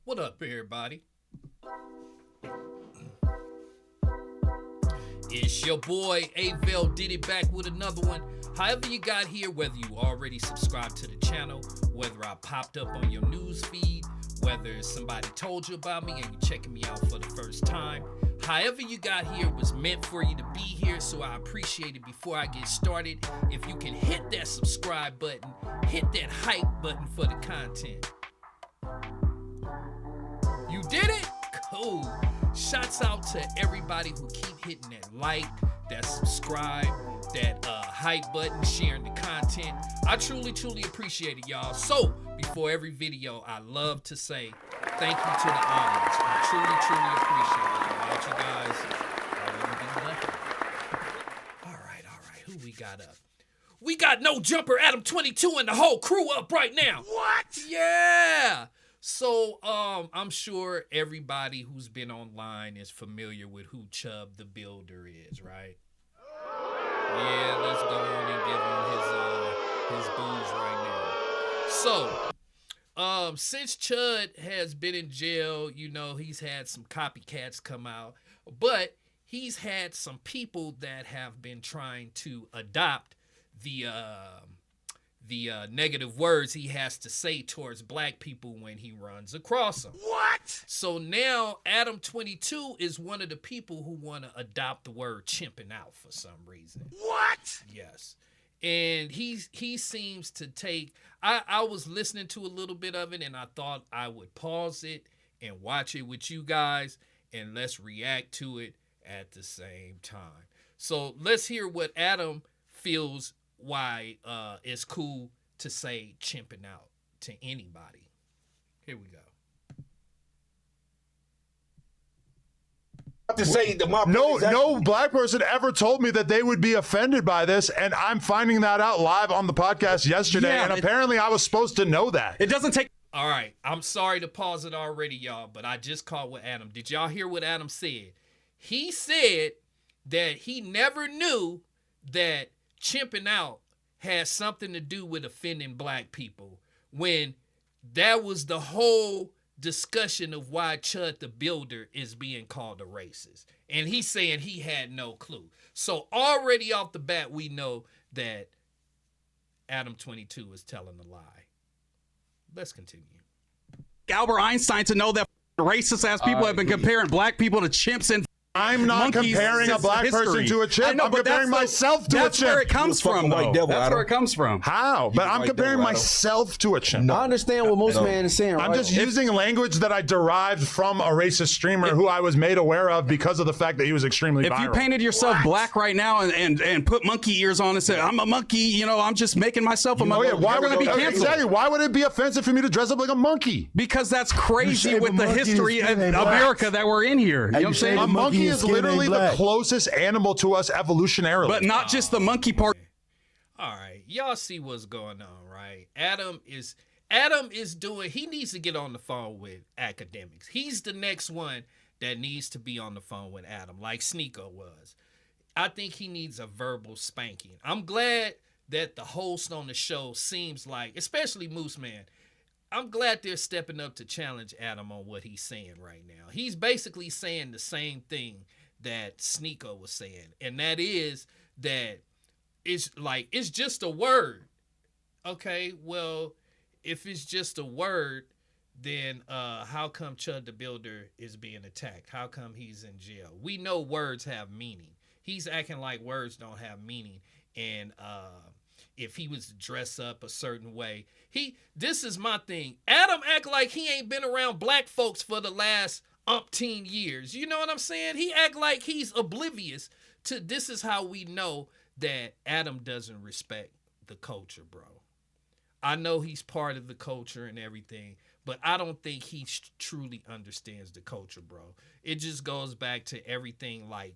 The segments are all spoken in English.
What up, everybody? It's your boy, Avell did it back with another one. However you got here, whether you already subscribed to the channel, whether I popped up on your news feed, whether somebody told you about me and you're checking me out for the first time, however you got here was meant for you to be here, so I appreciate it. Before I get started, if you can hit that subscribe button, hit that hype button for the content. You did it? Cool. Shouts out to everybody who keep hitting that like, that subscribe, that hype button, sharing the content. I truly appreciate it, y'all. So, before every video, I love to say thank you to the audience. I truly appreciate it. Without you guys, I wouldn't be nothing. All right. Who we got up? We got No Jumper ADAM22 and the whole crew up right now. What? Yeah. So, I'm sure everybody who's been online is familiar with who Chubb the Builder is, right? Yeah, let's go on and give him his booze right now. So, since Chud has been in jail, you know, he's had some copycats come out, but he's had some people that have been trying to adopt the negative words he has to say towards black people when he runs across them. What? So now ADAM22 is one of the people who want to adopt the word chimping out for some reason. What? Yes. And he seems to take, I was listening to a little bit of it and I thought I would pause it and watch it with you guys and let's react to it at the same time. So let's hear what Adam feels why it's cool to say chimping out to anybody. Here we go. To say that no black person ever told me that they would be offended by this, and I'm finding that out live on the podcast yesterday, and apparently I was supposed to know that. It doesn't take... All right, I'm sorry to pause it already, y'all, but I just caught what Adam. Did y'all hear what Adam said? He said that he never knew that chimping out has something to do with offending black people, when that was the whole discussion of why Chud the Builder is being called a racist. And he's saying he had no clue. So already off the bat, we know that ADAM22 is telling a lie. Let's continue. Albert Einstein to know that racist-ass people have been comparing black people to chimps and I'm not comparing a black person to a chimp. I'm comparing myself to a chimp. That's where it comes from, though. That's where it comes from. How? But I'm comparing myself to a chimp. I understand what most man is saying. I'm just using language that I derived from a racist streamer who I was made aware of because of the fact that he was extremely viral. If you painted yourself black right now and put monkey ears on and said, I'm a monkey, you know, I'm just making myself a monkey. Oh, yeah. Why would it be canceled? Exactly. Why would it be offensive for me to dress up like a monkey? Because that's crazy with the history of America that we're in here. You know what I'm saying? A monkey is literally the closest animal to us evolutionarily. But not just the monkey part. All right, y'all see what's going on, right? Adam is doing, he needs to get on the phone with academics. He's the next one that needs to be on the phone with Adam, like Sneeko was. I think he needs a verbal spanking. I'm glad that the host on the show seems like, especially Moose Man, I'm glad they're stepping up to challenge Adam on what he's saying right now. He's basically saying the same thing that Sneeko was saying, and that is that it's just a word. Okay, well, if it's just a word, then how come Chud the Builder is being attacked? How come he's in jail? We know words have meaning. He's acting like words don't have meaning, and if he was to dress up a certain way, this is my thing. Adam act like he ain't been around black folks for the last umpteen years. You know what I'm saying? He act like he's oblivious to this. Is how we know that Adam doesn't respect the culture, bro. I know he's part of the culture and everything, but I don't think he truly understands the culture, bro. It just goes back to everything like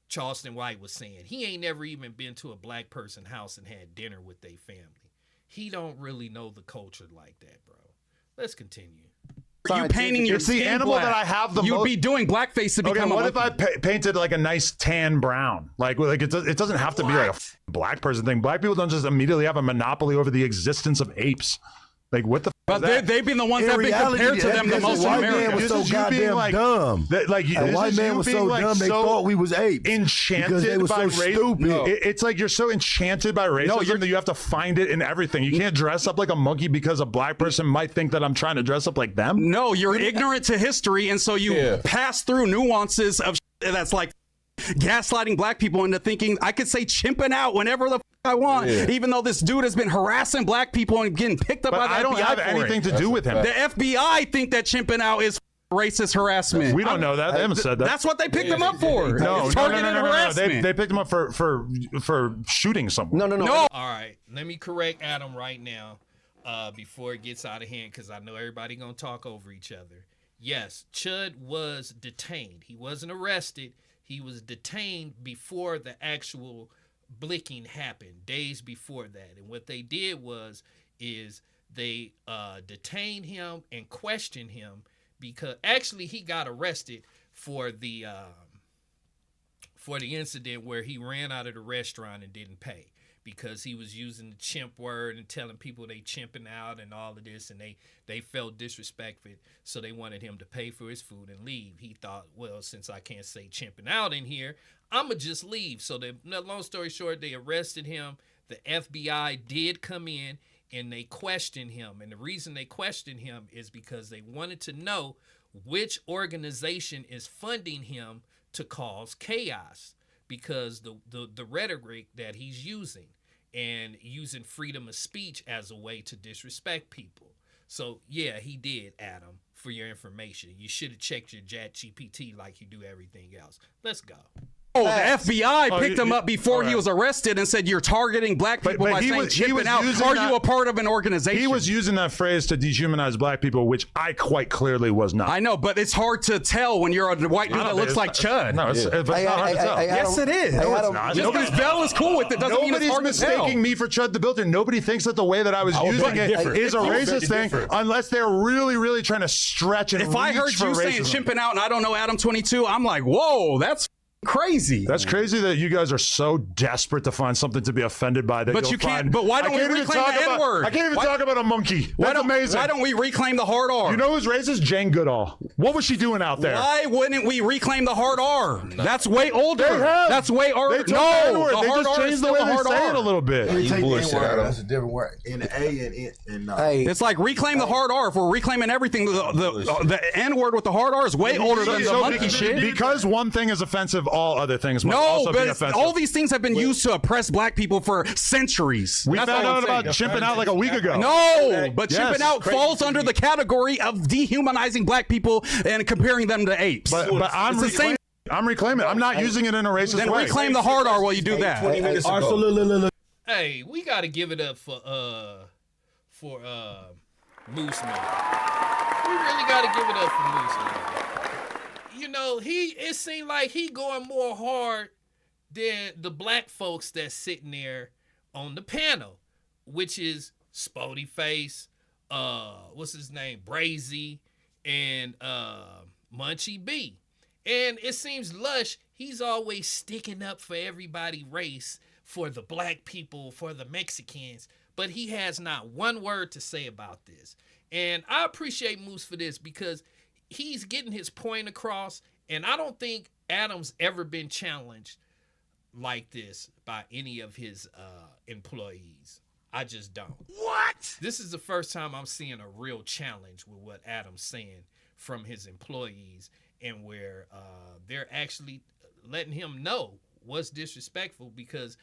Charleston White was saying. He ain't never even been to a black person house and had dinner with their family. He don't really know the culture like that, bro. Let's continue. You painting your It's the skin animal black. that I have the most. You'd be doing blackface to become what a if I painted like a nice tan brown? Like it doesn't have to be like a black person thing. Black people don't just immediately have a monopoly over the existence of apes. Like, what the But they've been the ones that have been compared to them the most in America. Was so goddamn dumb. A white man was so dumb they thought we was apes. Enchanted because they were by so race. stupid. No. It's like you're so enchanted by racism that you have to find it in everything. You can't dress up like a monkey because a black person might think that I'm trying to dress up like them. No, you're ignorant to history, and so you pass through nuances of that's like gaslighting black people into thinking I could say chimping out whenever the I want, even though this dude has been harassing black people and getting picked up by the FBI. I don't have anything to do with him. The FBI think that chimping out is racist harassment. We don't know that. They haven't said that. That's what they picked him up for. No, targeted harassment. They picked him up for shooting someone. No. All right, let me correct Adam right now before it gets out of hand, because I know everybody gonna talk over each other. Yes, Chud was detained. He wasn't arrested. He was detained before the actual blicking happened, days before that. And what they did is they detained him and questioned him, because actually he got arrested for the incident where he ran out of the restaurant and didn't pay, because he was using the chimp word and telling people they chimping out and all of this, and they felt disrespected, so they wanted him to pay for his food and leave. He thought, well, since I can't say chimping out in here, I'ma just leave. So long story short, they arrested him. The FBI did come in and they questioned him, and the reason they questioned him is because they wanted to know which organization is funding him to cause chaos, because the rhetoric that he's using and using freedom of speech as a way to disrespect people. So yeah, he did, Adam, for your information. You should have checked your ChatGPT like you do everything else. Let's go. Oh, the FBI picked him up before he was arrested and said, you're targeting black people by saying chipping out. Are you a part of an organization? He was using that phrase to dehumanize black people, which I quite clearly was not. I know, but it's hard to tell when you're a white dude that looks like Chud. No, it's not hard to tell. Yes, it is. No, it's not. Just because Bell is cool with it doesn't mean it's hard to tell. Nobody's mistaking me for Chud the Builder. Nobody thinks that the way that I was using it is a racist thing, unless they're really, really trying to stretch and reach for racism. If I heard you saying chimping out and I don't know ADAM22, I'm like, whoa, that's crazy. That's crazy that you guys are so desperate to find something to be offended by that. But you can't. But why don't we reclaim the N-word? I can't even talk about a monkey. That's amazing. Why don't we reclaim the hard R? You know who's racist? Jane Goodall. What was she doing out there? Why wouldn't we reclaim the hard R? That's way older. They have. That's way older. They no, the they hard just R changed the way they say it a little bit. That's a different word. In A and It's like reclaim the hard R. If we're reclaiming everything, the N word with the hard R is way older than the monkey shit. Because one thing is offensive, all other things must no, also be but offensive. all these things have been used to oppress black people for centuries. We found out about chimping out like a week ago. No, but chimping out falls under the category of dehumanizing black people and comparing them to apes. But I'm reclaiming it. I'm not using it in a racist way. Then reclaim the hard R while you do that. Hey, we got to give it up for Moose Man. We really got to give it up for Moose Man. You know, it seemed like he going more hard than the black folks that's sitting there on the panel, which is Spody Face, what's his name, Brazy, and Munchie B. And it seems Lush, he's always sticking up for everybody race, for the black people, for the Mexicans, but he has not one word to say about this. And I appreciate Moose for this, because he's getting his point across, and I don't think Adam's ever been challenged like this by any of his employees. I just don't. What? This is the first time I'm seeing a real challenge with what Adam's saying from his employees, and where they're actually letting him know what's disrespectful, because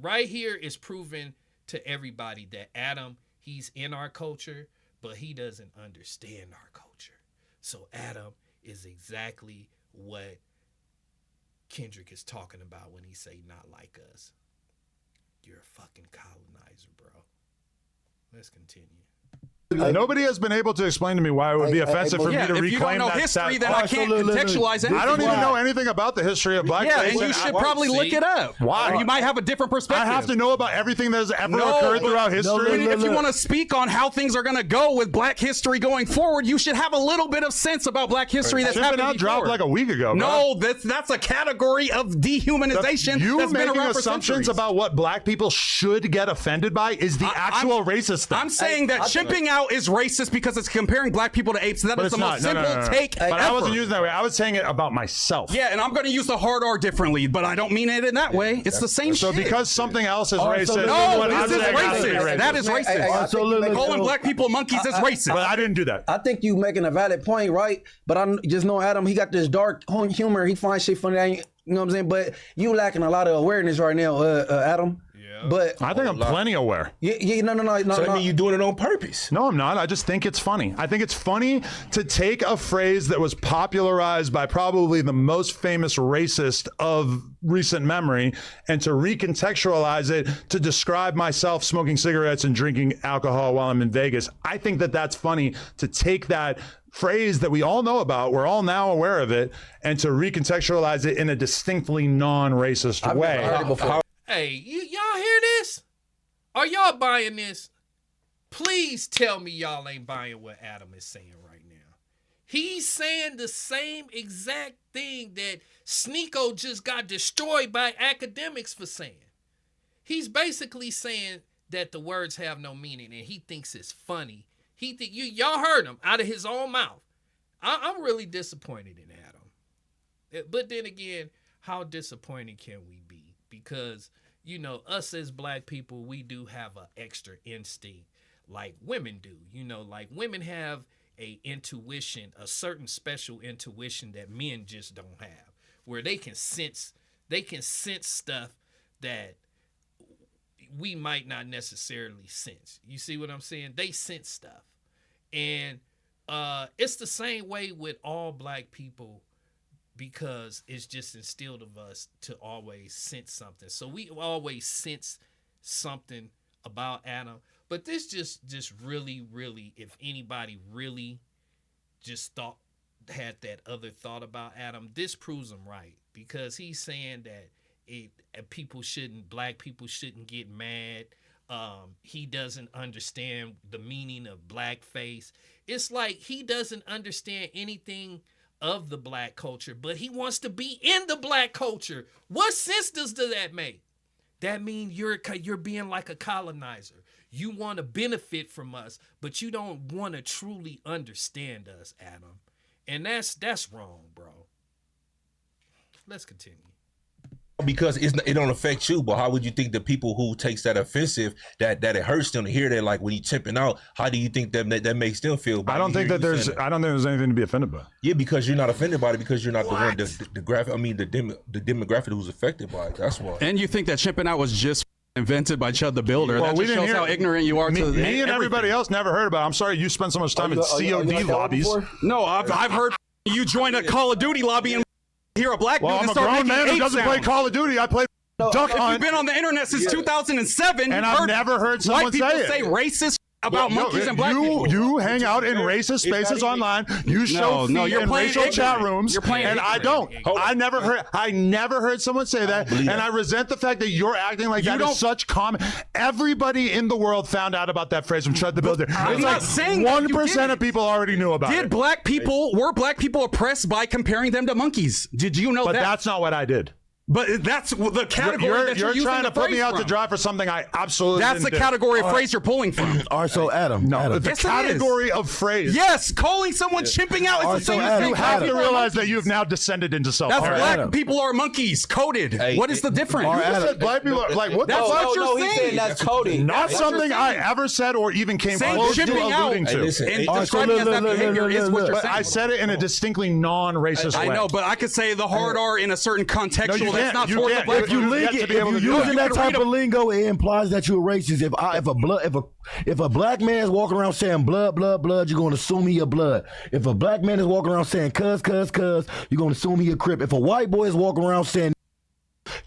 right here is proven to everybody that Adam, he's in our culture, but he doesn't understand our culture. So Adam is exactly what Kendrick is talking about when he say not like us. You're a fucking colonizer, bro. Let's continue. Nobody has been able to explain to me why it would be offensive for me to reclaim that. If you don't know history, then I can't contextualize anything. I don't even know anything about the history of blackface. Yeah, and you should probably look it up. Why? You might have a different perspective. I have to know about everything that has ever occurred throughout history. If you want to speak on how things are going to go with black history going forward, you should have a little bit of sense about black history that's happened before. Dropped like a week ago. No, that's a category of dehumanization. You that's making been around assumptions about what black people should get offended by is the actual racist thing. I'm saying that chimping out is racist because it's comparing black people to apes. That is the most simple take ever. But I wasn't using that way. I was saying it about myself. Yeah, and I'm going to use the hard R differently, but I don't mean it in that way. It's the same shit. So because something else is racist. No, this is racist. That is racist. Calling black people monkeys is racist. But I didn't do that. I think you making a valid point, right? But I just know Adam, he got this dark humor. He finds shit funny. You know what I'm saying? But you lacking a lot of awareness right now, Adam. But I think I'm plenty aware. No. So I mean, you're doing it on purpose. No, I'm not. I just think it's funny. I think it's funny to take a phrase that was popularized by probably the most famous racist of recent memory and to recontextualize it to describe myself smoking cigarettes and drinking alcohol while I'm in Vegas. I think that that's funny to take that phrase that we all know about, we're all now aware of it, and to recontextualize it in a distinctly non-racist way. Heard it before. Hey, y'all hear this? Are y'all buying this? Please tell me y'all ain't buying what Adam is saying right now. He's saying the same exact thing that Sneeko just got destroyed by academics for saying. He's basically saying that the words have no meaning and he thinks it's funny. Y'all heard him out of his own mouth. I'm really disappointed in Adam. But then again, how disappointed can we be? Because, you know, us as black people, we do have an extra instinct like women do. You know, like women have a intuition, a certain special intuition that men just don't have, where they can sense stuff that we might not necessarily sense. You see what I'm saying? They sense stuff. And it's the same way with all black people, because it's just instilled of us to always sense something. So we always sense something about Adam. But this just really, really, if anybody really just had that other thought about Adam, this proves him right. Because he's saying that black people shouldn't get mad. He doesn't understand the meaning of blackface. It's like he doesn't understand anything of the black culture, but he wants to be in the black culture. What sense does that make? That means you're being like a colonizer. You want to benefit from us, but you don't want to truly understand us, Adam. And that's wrong, bro. Let's continue. Because it don't affect you, but how would you think the people who takes that offensive, that it hurts them to hear that, like when you chimping out, how do you think that makes them feel? I don't think there's anything to be offended by. Yeah, because you're not offended by it, because you're not the one, the demographic who's affected by it. That's why. And you think that chimping out was just invented by Chud the Builder? Well, that just shows how ignorant you are. Me and everybody else never heard about it. I'm sorry you spent so much time in COD lobbies. No, I've heard you join a Call of Duty lobby and hear a black dude I'm and a start grown making man who ape doesn't play sounds. Call of Duty. I play Duck Hunt. You've been on the internet since 2007, and I've never heard someone say racist about monkeys and black people. You hang out in racist spaces online. You show feet in racial chat rooms, and I don't. I never heard someone say that, and I resent the fact that you're acting like that is such common. Everybody in the world found out about that phrase from Chud the Builder. I'm not saying 1% of people already knew about it. Were black people oppressed by comparing them to monkeys? Did you know that? But that's not what I did. But that's the category that you're using trying to put me out from. to dry for something I absolutely That's didn't the category of phrase you're pulling from. All right, so Adam. The category of phrase. Yes, calling someone chimping out is the same thing. You have to realize that you have now descended into self. That's black people are monkeys, coded. What is the difference? You just said black people are like, what the fuck you're he's saying? saying that's coding. Not something I ever said or even came close to alluding to. And describing as that behavior is what you're saying. I said it in a distinctly non-racist way. I know, but I could say the hard R in a certain contextual that's not for the black. If you using that type of lingo, it implies that you're racist. If a black man is walking around saying blood, blood, blood, you're going to assume he a blood. If a black man is walking around saying cuz, cuz, cuz, you're going to assume he a crip. If a white boy is walking around saying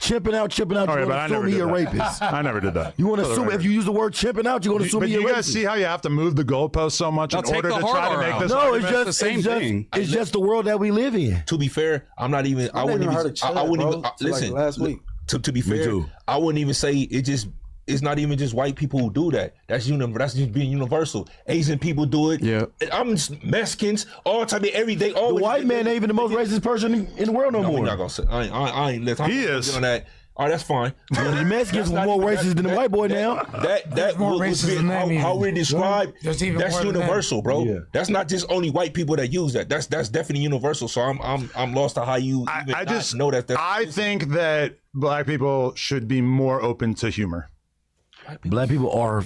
Chimping out. You All right, want but to I assume never he did a that. rapist. I never did that. You want to For the assume record. if you use the word chimping out, you're going to assume But he do a you guys rapist. see how you have to move the goalpost so much Now in take order the to try to hard make R this out. No, argument? it's the same thing. It's just the world that we live in. To be fair, I'm not even. I wouldn't heard even. of Chud, I wouldn't bro, even. till, like, Listen. last week. To be fair, too. I wouldn't even say it. Just it's not even just white people who do that. That's just being universal. Asian people do it. Yeah. I'm Mexicans all time, every day. The Always. white man ain't even the most racist person in the world no No, we're more. not gonna say. I ain't. Listen, He I'm is. on that. All right, that's fine. The Mexicans That's were not more even- racist than the white boy now. That more was racist than them how even. we describe. There's even That's more than that. universal, bro. Yeah. That's not just only white people that use that. That's definitely universal. So I'm lost to how you even I not just know that. I think that black people should be more open to humor. Black people are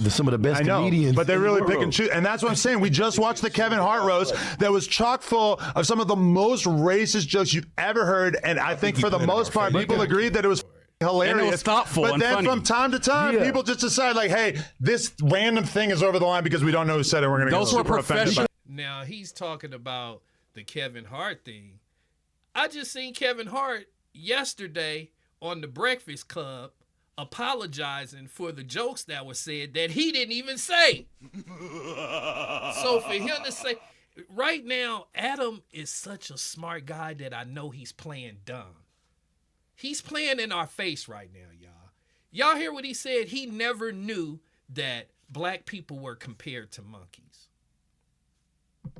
some of the best I know, comedians. but they in the really pick world. and choose, and that's what I'm saying. We just watched the Kevin Hart roast that was chock full of some of the most racist jokes you've ever heard, and I think for the most part, people agreed that it was hilarious, And it was thoughtful But and then funny. from time to time, Yeah. people just decide like, "Hey, this random thing is over the line because we don't know who said it. We're going to Those get were super offended." by it." Now he's talking about the Kevin Hart thing. I just seen Kevin Hart yesterday on the Breakfast Club apologizing for the jokes that were said that he didn't even say. So for him to say, right now, Adam is such a smart guy that I know he's playing dumb. He's playing in our face right now, y'all. Y'all hear what he said? He never knew that black people were compared to monkeys.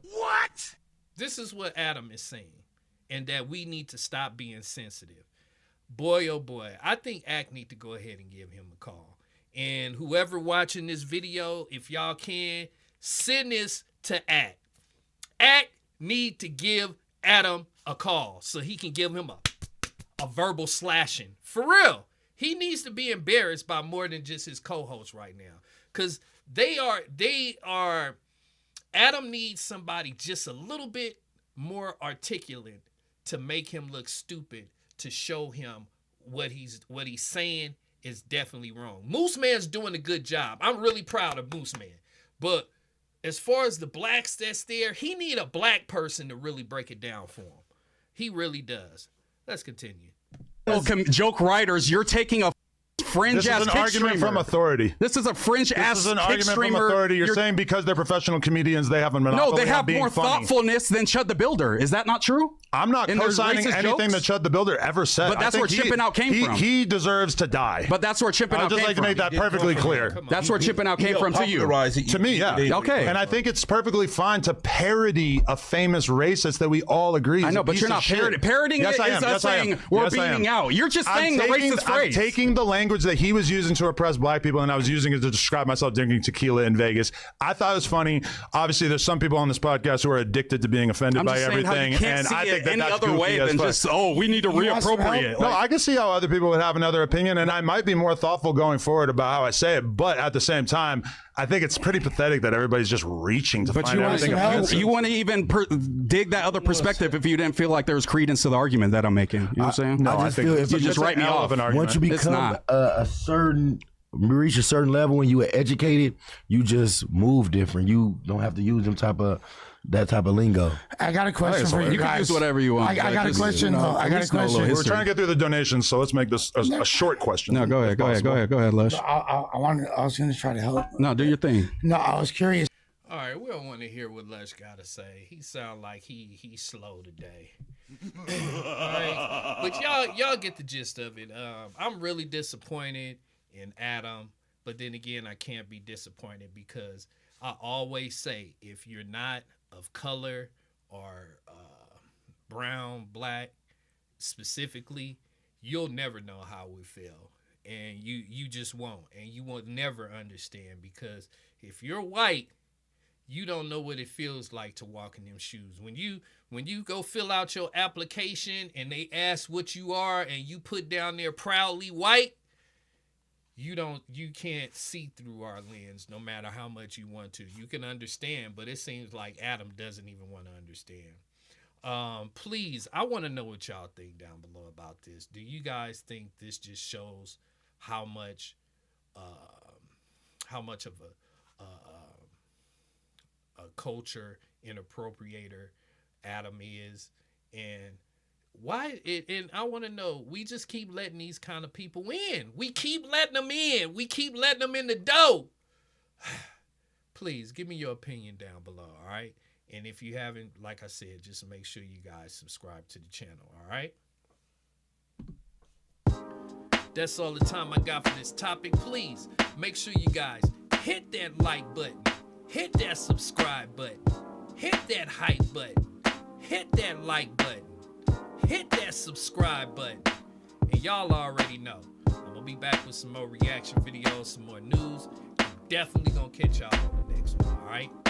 What? This is what Adam is saying, and that we need to stop being sensitive. Boy, oh boy, I think Act need to go ahead and give him a call. And whoever watching this video, if y'all can, send this to Act. Act need to give Adam a call so he can give him a verbal slashing. For real. He needs to be embarrassed by more than just his co-host right now. Because they are, Adam needs somebody just a little bit more articulate to make him look stupid, to show him what he's saying is definitely wrong. Moose Man's doing a good job. I'm really proud of Moose Man. But as far as the blacks that's there, he need a black person to really break it down for him. He really does. Let's continue. Joke writers, you're taking a fringe This ass is an kick argument streamer. from authority. This is a fringe This ass is an kick argument from streamer. authority. You're saying because they're professional comedians, they have a No, monopoly they on have being more funny. thoughtfulness than Chud the Builder. Is that not true? I'm not And there's co-signing racist anything jokes? that Chud the Builder ever said. But that's I where think Chimping Out came from. He deserves to die. But that's where Chimping I'd Out just came like to from. make that perfectly clear. Come on. That's where Chimping Out came from to you. Popularize it. To me, yeah. Okay. And I think it's perfectly fine to parody a famous racist that we all agree is I know, a but piece you're of not shit. parodying Yes, it. I am. It's us Yes, I am. saying we're Yes, I am. beating out. You're just saying the racist I'm phrase. taking the language that he was using to oppress black people, and I was using it to describe myself drinking tequila in Vegas. I thought it was funny. Obviously, there's some people on this podcast who are addicted to being offended I'm by just saying how everything, you can't and see I it think that any that's other goofy way as than fuck. just, oh, we need to want some reappropriate. help? No, I can see how other people would have another opinion, and I might be more thoughtful going forward about how I say it. But at the same time, I think it's pretty pathetic that everybody's just reaching to But find you want everything some help? offensive. you want to even dig that other perspective if you didn't feel like there was credence to the argument that I'm making. You know what I'm saying? No, I I just think feel it's if you just an write me L off. of an argument. Once you It's become not. a certain, reach a certain level when you are educated, you just move different. You don't have to use that type of lingo. I got a question for you You can guys. use whatever you want. I but got a just, question. you know, though. I at got a least know question. little We're history. trying to get through the donations, so let's make this a short question. No, go ahead, if go ahead, Lush. I was going to try to help. No, do your thing. No, I was curious. All right, we don't want to hear what Lush got to say. He sound like he's slow today. All right, but y'all get the gist of it. I'm really disappointed in Adam, but then again, I can't be disappointed because I always say if you're not of color or brown, black specifically, you'll never know how we feel, and you just won't, and you will never understand because if you're white, you don't know what it feels like to walk in them shoes. When you go fill out your application and they ask what you are and you put down there proudly white, you can't see through our lens no matter how much you want to. You can understand, but it seems like Adam doesn't even want to understand. Please, I want to know what y'all think down below about this. Do you guys think this just shows how much of a culture inappropriator Adam is, and why it, and I want to know, we just keep letting these kind of people in. We keep letting them in. We keep letting them in the door. Please give me your opinion down below, all right? And if you haven't, like I said, just make sure you guys subscribe to the channel, all right? That's all the time I got for this topic. Please make sure you guys hit that like button, hit that subscribe button, hit that hype button, hit that like button, hit that subscribe button. And y'all already know, I'm gonna be back with some more reaction videos, some more news. I'm definitely gonna catch y'all on the next one, all right?